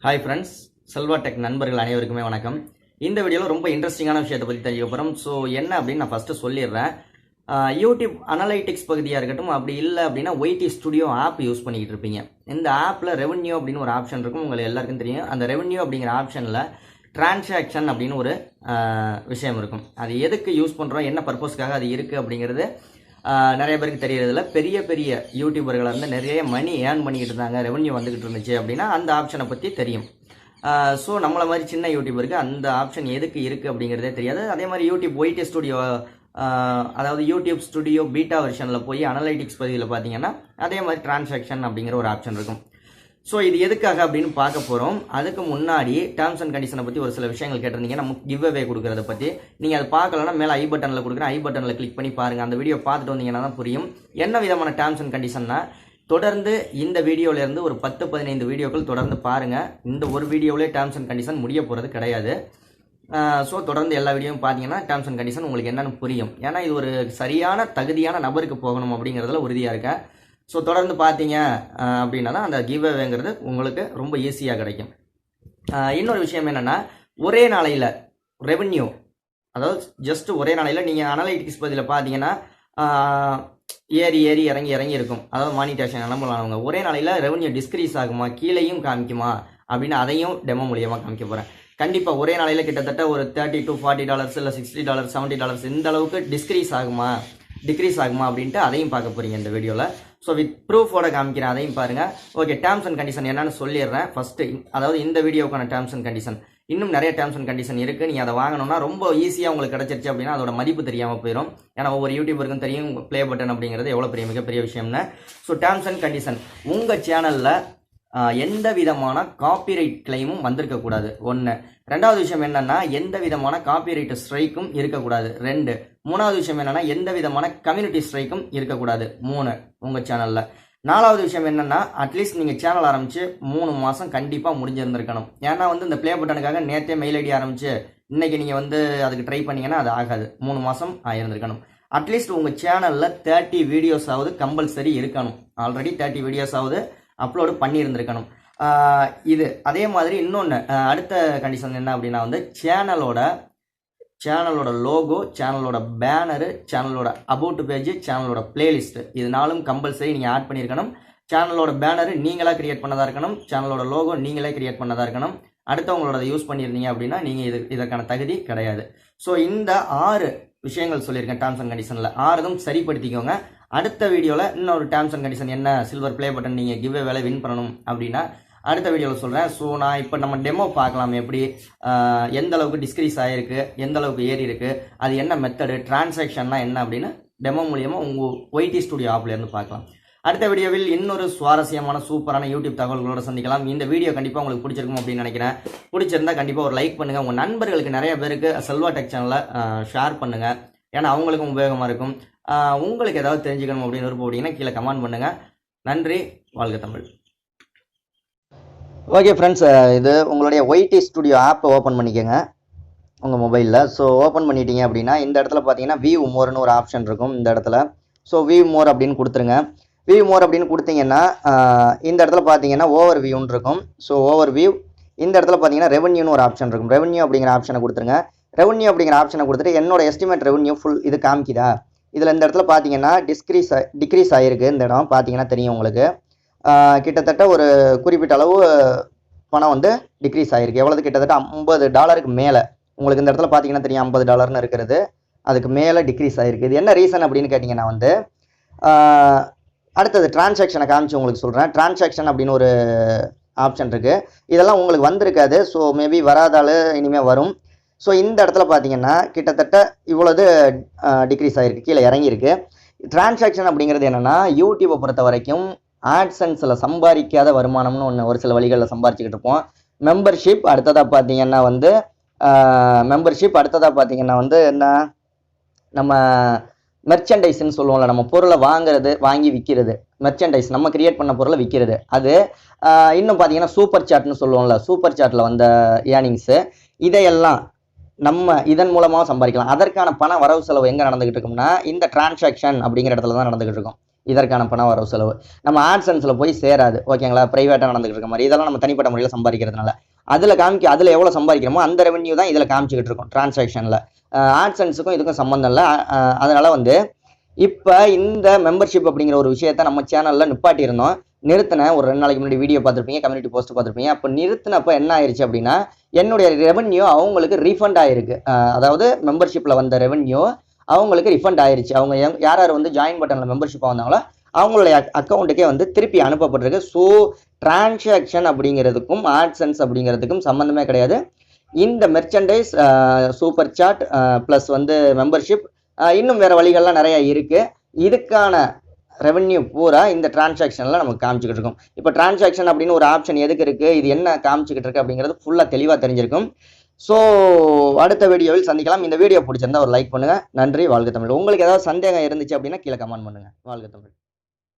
Hi friends, Selva Tech நண்பர்கள் அனைவருக்குமே வணக்கம். இந்த வீடியோல ரொம்ப இன்ட்ரெஸ்டிங்கான விஷயத்தை பத்தி தெரிஞ்சுக்க போறோம். ஸோ என்ன அப்படின்னு நான் ஃபர்ஸ்ட் சொல்லிடுறேன். யூடியூப் அனலைட்டிக்ஸ் பகுதியாக இருக்கட்டும், அப்படி இல்லை அப்படின்னா ஒய்டி ஸ்டுடியோ ஆப் யூஸ் பண்ணிக்கிட்டு இருப்பீங்க. இந்த ஆப்பில் ரெவன்யூ அப்படின்னு ஒரு ஆப்ஷன் இருக்கும், உங்களுக்கு எல்லாருக்கும் தெரியும். அந்த ரெவன்யூ அப்படிங்கிற ஆப்ஷனில் டிரான்சாக்ஷன் அப்படின்னு ஒரு விஷயம் இருக்கும். அது எதுக்கு யூஸ் பண்ணுறோம், என்ன பர்பஸ்க்காக அது இருக்குது அப்படிங்கிறது நிறைய பேருக்கு தெரியறதில்ல. பெரிய பெரிய யூடியூபர்களை வந்து நிறைய மணி ஏர்ன் பண்ணிக்கிட்டு இருந்தாங்க, ரெவன்யூ வந்துக்கிட்டு இருந்துச்சு அப்படின்னா அந்த ஆப்ஷனை பற்றி தெரியும். ஸோ நம்மளை மாதிரி சின்ன யூடியூபருக்கு அந்த ஆப்ஷன் எதுக்கு இருக்குது அப்படிங்கிறதே தெரியாது. அதே மாதிரி யூடியூப் ஒய்டி ஸ்டுடியோ, அதாவது யூடியூப் ஸ்டுடியோ பீட்டா வெர்ஷனில் போய் அனலைட்டிக்ஸ் பகுதியில் பார்த்தீங்கன்னா அதே மாதிரி டிரான்சாக்ஷன் அப்படிங்கிற ஒரு ஆப்ஷன் இருக்கும். ஸோ இது எதுக்காக அப்படின்னு பார்க்க போகிறோம். அதுக்கு முன்னாடி டேர்ம்ஸ் அண்ட் கண்டிஷனை பற்றி ஒரு சில விஷயங்கள் கேட்டிருந்தீங்க. நமக்கு கிவ் அவே கொடுக்குறத பற்றி நீங்கள் அதை பார்க்கலன்னா மேலே ஐ பட்டனில் கொடுக்குறேன், ஐ பட்டனில் கிளிக் பண்ணி பாருங்கள். அந்த வீடியோ பார்த்துட்டு வந்தீங்கன்னா தான் புரியும் என்ன விதமான டேர்ம்ஸ் அண்ட் கண்டிஷன்னா. தொடர்ந்து இந்த வீடியோலேருந்து ஒரு 10-15 வீடியோக்கள் தொடர்ந்து பாருங்கள். இந்த ஒரு வீடியோவிலே டேர்ம்ஸ் அண்ட் கண்டிஷன் முடிய போகிறது கிடையாது. ஸோ தொடர்ந்து எல்லா வீடியோவும் பார்த்தீங்கன்னா டேர்ம்ஸ் அண்ட் கண்டிஷன் உங்களுக்கு என்னென்னு புரியும். ஏன்னா இது ஒரு சரியான தகுதியான நபருக்கு போகணும் அப்படிங்கிறதுல உறுதியாக இருக்கேன். ஸோ தொடர்ந்து பார்த்தீங்க அப்படின்னா தான் அந்த கிவ் அவேங்கிறது உங்களுக்கு ரொம்ப ஈஸியாக கிடைக்கும். இன்னொரு விஷயம் என்னென்னா, ஒரே நாளையில் ரெவன்யூ, அதாவது ஜஸ்ட் ஒரே நாளையில் நீங்கள் அனலைட்டிக்ஸ் பதில் பார்த்தீங்கன்னா ஏறி இறங்கி இருக்கும். அதாவது மானிட்டேஷன் நம்பலானவங்க ஒரே நாளையில் ரெவன்யூ டிஸ்க்ரீஸ் ஆகுமா, கீழேயும் காமிக்குமா அப்படின்னு அதையும் டெமோ மூலியமாக காமிக்க போகிறேன். கண்டிப்பாக ஒரே நாளையில் கிட்டத்தட்ட ஒரு $30 to $40 இல்லை $60 $70 இந்த அளவுக்கு டிக்ரீஸ் ஆகுமா அப்படின்ட்டு அதையும் பார்க்க போகிறீங்க இந்த வீடியோவில். ஸோ வித் ப்ரூஃபோட காமிக்கிறேன், அதையும் பாருங்கள். ஓகே, டேர்ம்ஸ் அண்ட் கண்டிஷன் என்னன்னு சொல்லிடுறேன் ஃபஸ்ட்டு. அதாவது இந்த வீடியோக்கான டேர்ம்ஸ் அண்ட் கண்டிஷன், இன்னும் நிறைய டேர்ம்ஸ் அண்ட் கண்டிஷன் இருக்குது. நீங்கள் அதை வாங்கணும்னா ரொம்ப ஈஸியாக உங்களுக்கு கிடச்சிருச்சு அப்படின்னா அதோட மதிப்பு தெரியாமல் போயிடும். ஏன்னா ஒவ்வொரு யூடியூபருக்கும் தெரியும் ப்ளே பட்டன் அப்படிங்கிறது எவ்வளோ மிகப்பெரிய விஷயம்னு. ஸோ டேர்ம்ஸ் அண்ட் கண்டிஷன், உங்கள் சேனலில் எந்த விதமான காப்பிரைட் கிளைமும் வந்திருக்கக்கூடாது, ஒன்று. ரெண்டாவது விஷயம் என்னன்னா, எந்த விதமான காப்பிரைட் ஸ்ட்ரைக்கும் இருக்கக்கூடாது, 2. மூணாவது விஷயம் என்னன்னா, எந்த விதமான கம்யூனிட்டி ஸ்ட்ரைக்கும் இருக்கக்கூடாது, 3 உங்கள் சேனலில். நாலாவது விஷயம் என்னன்னா, அட்லீஸ்ட் நீங்கள் சேனல் ஆரம்பித்து 3 மாதம் கண்டிப்பாக முடிஞ்சிருந்திருக்கணும். ஏன்னா இந்த ப்ளே பட்டனுக்காக நேற்றே மெயில் ஐடி ஆரம்பித்து இன்னைக்கு நீங்கள் அதுக்கு ட்ரை பண்ணீங்கன்னா அது ஆகாது. 3 மாதம் ஆகியிருந்திருக்கணும். அட்லீஸ்ட் உங்கள் சேனலில் 30 வீடியோஸ் ஆகுது கம்பல்சரி இருக்கணும். ஆல்ரெடி 30 வீடியோஸ் ஆகுது அப்லோடு பண்ணியிருந்திருக்கணும். இது அதே மாதிரி இன்னொன்று அடுத்த கண்டிஷன் என்ன அப்படின்னா, சேனலோட லோகோ, சேனலோட பேனரு, சேனலோட அபவுட் பேஜ், சேனலோட பிளேலிஸ்ட், இது நாளும் கம்பல்சரி நீங்கள் ஆட் பண்ணியிருக்கணும். சேனலோட பேனரு நீங்களாக கிரியேட் பண்ணதாக இருக்கணும், சேனலோட லோகோ நீங்களே கிரியேட் பண்ணதாக இருக்கணும். அடுத்தவங்களோட யூஸ் பண்ணியிருந்தீங்க அப்படின்னா நீங்கள் இதற்கான தகுதி கிடையாது. ஸோ இந்த 6 விஷயங்கள் சொல்லியிருக்கேன் டேர்ம்ஸ் அண்ட் கண்டிஷனில். 6ம் சரிப்படுத்திக்கோங்க. அடுத்த வீடியோவில் இன்னொரு டேர்ம்ஸ் அண்ட் கண்டிஷன் என்ன, சில்வர் ப்ளே பட்டன் நீங்கள் கிவ் வேலை வின் பண்ணணும் அப்படின்னா அடுத்த வீடியோவில் சொல்கிறேன். ஸோ நான் இப்போ நம்ம டெமோ பார்க்கலாம், எப்படி எந்த அளவுக்கு டிஸ்க்ரீஸ் ஆகிருக்கு, எந்த அளவுக்கு ஏறி இருக்குது, அது என்ன மெத்தடு, டிரான்சாக்ஷன்னா என்ன அப்படின்னு டெமோ மூலியமாக உங்கள் ஒய்டி ஸ்டுடியோ ஆப்லேருந்து பார்க்கலாம். அடுத்த வீடியோவில் இன்னொரு சுவாரஸ்யமான சூப்பரான யூடியூப் தகவல்களோடு சந்திக்கலாம். இந்த வீடியோ கண்டிப்பாக உங்களுக்கு பிடிச்சிருக்கும் அப்படின்னு நினைக்கிறேன். பிடிச்சிருந்தா கண்டிப்பாக ஒரு லைக் பண்ணுங்கள். உங்கள் நண்பர்களுக்கு நிறைய பேருக்கு செல்வா டெக் சேனலை ஷேர் பண்ணுங்கள். ஏன்னா அவங்களுக்கும் உபயோகமாக இருக்கும். உங்களுக்கு ஏதாவது தெரிஞ்சுக்கணும் அப்படின்னு விருப்பப்பட்டீங்கன்னா கீழே கமெண்ட் பண்ணுங்கள். நன்றி, வாழ்க தமிழ். ஓகே ஃப்ரெண்ட்ஸ், இது உங்களுடைய ஒய்டி ஸ்டுடியோ ஆப்பை ஓப்பன் பண்ணிக்கோங்க உங்கள் மொபைலில். ஸோ ஓப்பன் பண்ணிட்டீங்க அப்படின்னா இந்த இடத்துல பார்த்தீங்கன்னா வியூ மோர்னு ஒரு ஆப்ஷன் இருக்கும் இந்த இடத்துல. ஸோ வியூ மோர் அப்படின்னு கொடுத்துருங்க. வியூ மோர் அப்படின்னு கொடுத்தீங்கன்னா இந்த இடத்துல பார்த்தீங்கன்னா ஓவர் வியூன்னு இருக்கும். ஸோ ஓவர் வியூ, இந்த இடத்துல பார்த்தீங்கன்னா ரெவன்யூன்னு ஒரு ஆப்ஷன் இருக்கும். ரெவன்யூ அப்படிங்கிற ஆப்ஷனை கொடுத்துருங்க. ரெவன்யூ அப்படிங்கிற ஆப்ஷனை கொடுத்துட்டு என்னோட எஸ்டிமேட் ரெவன்யூ ஃபுல் இது காமிக்குதா, இதில் இந்த இடத்துல பார்த்தீங்கன்னா டிக்ரீஸ் ஆகிருக்கு. இந்த இடம் பார்த்தீங்கன்னா தெரியும் உங்களுக்கு. கிட்டத்தட்ட ஒரு குறிப்பிட்ட அளவு பணம் டிக்ரீஸ் ஆகிருக்கு. எவ்வளவு, கிட்டத்தட்ட $50 மேலே உங்களுக்கு இந்த இடத்துல பார்த்தீங்கன்னா தெரியும். $50 இருக்கிறது, அதுக்கு மேலே டிக்ரீஸ் ஆகிருக்கு. இது என்ன ரீசன் அப்படின்னு கேட்டிங்கன்னா அடுத்தது டிரான்சாக்ஷனை காமிச்சு உங்களுக்கு சொல்கிறேன். டிரான்சாக்ஷன் அப்படின்னு ஒரு ஆப்ஷன் இருக்குது. இதெல்லாம் உங்களுக்கு வந்திருக்காது. ஸோ மேபி வராதால் இனிமேல் வரும். ஸோ இந்த இடத்துல பார்த்தீங்கன்னா கிட்டத்தட்ட இவ்வளவு டிக்ரீஸ் ஆகிருக்கு, கீழே இறங்கியிருக்கு. டிரான்சாக்ஷன் அப்படிங்கிறது என்னென்னா, யூடியூப்பை பொறுத்த வரைக்கும் ஆட்சன்ஸில் சம்பாதிக்காத வருமானம்னு ஒன்று ஒரு சில வழிகளில் சம்பாரிச்சிக்கிட்டு இருப்போம். மெம்பர்ஷிப் அடுத்ததாக பார்த்தீங்கன்னா என்ன, நம்ம மெர்ச்சன்டைஸ்ன்னு சொல்லுவோம்ல, நம்ம பொருளை வாங்கி விற்கிறது, மெர்ச்சன்டைஸ் நம்ம கிரியேட் பண்ண பொருளை விற்கிறது. அது இன்னும் பார்த்தீங்கன்னா சூப்பர் சாட்னு சொல்லுவோம்ல, சூப்பர் சாட்டில் வந்த ஏர்னிங்ஸு, இதையெல்லாம் நம்ம இதன் மூலமாக சம்பாதிக்கலாம். அதற்கான பண வரவு செலவு எங்கே நடந்துகிட்டு இருக்கும்னா இந்த டிரான்சாக்ஷன் அப்படிங்கிற இடத்துல தான் நடந்துகிட்டு இருக்கும். இதற்கான பண வரவு செலவு நம்ம ஆட்சன்ஸில் போய் சேராது. ஓகேங்களா, ப்ரைவேட்டாக நடந்துகிட்டு இருக்க மாதிரி இதெல்லாம் நம்ம தனிப்பட்ட முறையில் சம்பாதிக்கிறதுனால அதில் எவ்வளோ சம்பாதிக்கிறோமோ அந்த ரெவன்யூ தான் இதில் காமிச்சிக்கிட்டு இருக்கும் டிரான்சாக்ஷனில். ஆட்சன்ஸுக்கும் இதுக்கும் சம்மந்தம் இல்லை. அதனால வந்து இப்போ இந்த மெம்பர்ஷிப் அப்படிங்கிற ஒரு விஷயத்த நம்ம சேனலில் நிப்பாட்டியிருந்தோம். நிறுத்தினேன். ஒரு 2 நாளைக்கு முன்னாடி வீடியோ பார்த்துருப்பீங்க, கம்யூனிட்டி போஸ்ட் பார்த்துருப்பீங்க. அப்போ நிறுத்தினப்போ என்ன ஆயிடுச்சு அப்படின்னா, என்னுடைய ரெவன்யூ அவங்களுக்கு ரீஃபண்ட் ஆயிருக்கு. அதாவது மெம்பர்ஷிப்பில் வந்த ரெவன்யூ அவங்களுக்கு ரிஃபண்ட் ஆயிருச்சு. அவங்க யார் யார் வந்து ஜாயின் பட்டனில் மெம்பர்ஷிப்பாக வந்தாங்களோ அவங்களுடைய அக்கௌண்ட்டுக்கே வந்து திருப்பி அனுப்பப்பட்டிருக்கு. ஸோ டிரான்சாக்ஷன் அப்படிங்கிறதுக்கும் ஆட்சன்ஸ் அப்படிங்கிறதுக்கும் சம்மந்தமே கிடையாது. இந்த மெர்ச்சன்டைஸ், சூப்பர் சாட் ப்ளஸ் வந்து மெம்பர்ஷிப், இன்னும் வேறு வழிகள்லாம் நிறையா இருக்குது. இதுக்கான ரெவன்யூ பூரா இந்த டிரான்சாக்ஷனில் நமக்கு காமிச்சிக்கிட்டு இருக்கும். இப்போ டிரான்சாக்ஷன் அப்படின்னு ஒரு ஆப்ஷன் எதுக்கு இருக்குது, இது என்ன காமிச்சிக்கிட்டு இருக்குது அப்படிங்கிறது ஃபுல்லாக தெளிவாக தெரிஞ்சிருக்கும். ஸோ அடுத்த வீடியோவில் சந்திக்கலாம். இந்த வீடியோ பிடிச்சிருந்தா ஒரு லைக் பண்ணுங்கள். நன்றி. வாழ்க தமிழ். உங்களுக்கு ஏதாவது சந்தேகம் இருந்துச்சு அப்படின்னா கீழே கமெண்ட் பண்ணுங்கள். வாழ்க தமிழ்.